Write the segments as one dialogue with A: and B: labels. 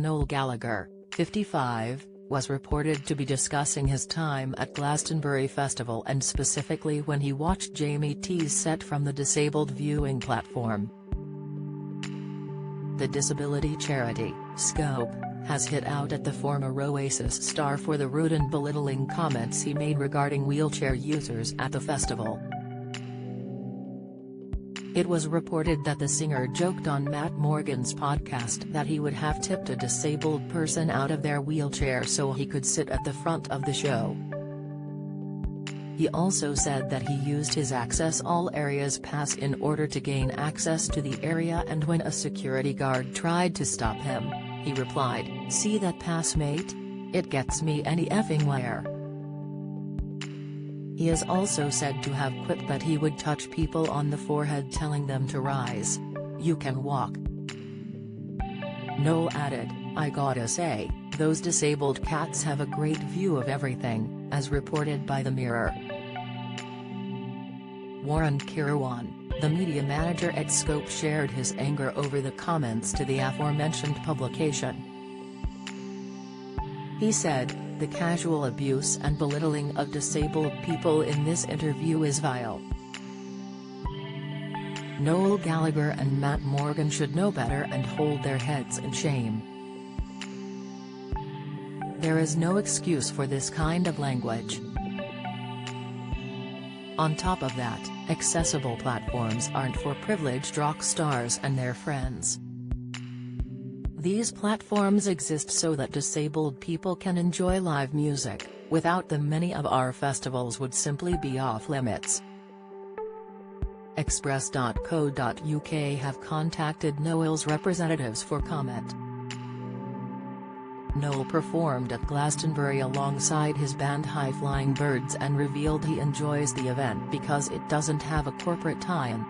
A: Noel Gallagher, 55, was reported to be discussing his time at Glastonbury Festival and specifically when he watched Jamie T's set from the disabled viewing platform. The disability charity, Scope, has hit out at the former Oasis star for the rude and belittling comments he made regarding wheelchair users at the festival. It was reported that the singer joked on Matt Morgan's podcast that he would have tipped a disabled person out of their wheelchair so he could sit at the front of the show. He also said that he used his Access All Areas pass in order to gain access to the area, and when a security guard tried to stop him, he replied, "See that pass, mate? It gets me any effing where." He is also said to have quipped that he would touch people on the forehead telling them to rise. "You can walk." Noel added, "I gotta say, those disabled cats have a great view of everything," as reported by The Mirror. Warren Kirawan, the media manager at Scope, shared his anger over the comments to the aforementioned publication. He said, "The casual abuse and belittling of disabled people in this interview is vile. Noel Gallagher and Matt Morgan should know better and hold their heads in shame. There is no excuse for this kind of language. On top of that, accessible platforms aren't for privileged rock stars and their friends. These platforms exist so that disabled people can enjoy live music. Without them, many of our festivals would simply be off limits." Express.co.uk have contacted Noel's representatives for comment. Noel performed at Glastonbury alongside his band High Flying Birds and revealed he enjoys the event because it doesn't have a corporate tie-in.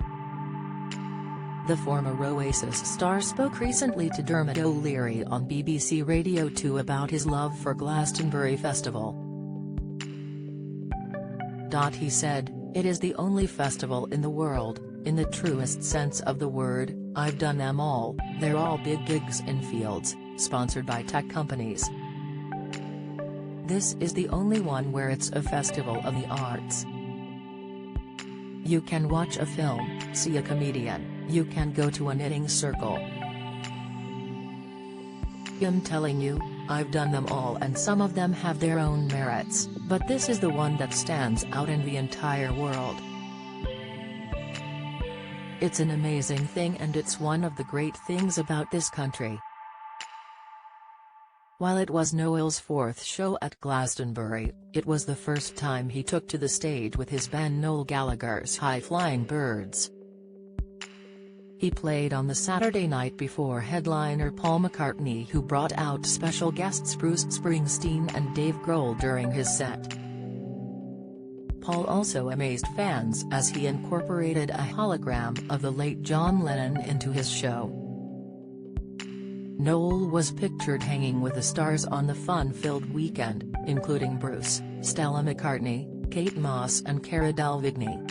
A: The former Oasis star spoke recently to Dermot O'Leary on BBC Radio 2 about his love for Glastonbury Festival. He said, "It is the only festival in the world, in the truest sense of the word. I've done them all, they're all big gigs in fields, sponsored by tech companies. This is the only one where it's a festival of the arts. You can watch a film, see a comedian, you can go to a knitting circle. I'm telling you, I've done them all and some of them have their own merits, but this is the one that stands out in the entire world. It's an amazing thing and it's one of the great things about this country." While it was Noel's fourth show at Glastonbury, it was the first time he took to the stage with his band Noel Gallagher's High Flying Birds. He played on the Saturday night before headliner Paul McCartney, who brought out special guests Bruce Springsteen and Dave Grohl during his set. Paul also amazed fans as he incorporated a hologram of the late John Lennon into his show. Noel was pictured hanging with the stars on the fun-filled weekend, including Bruce, Stella McCartney, Kate Moss and Cara Delevingne.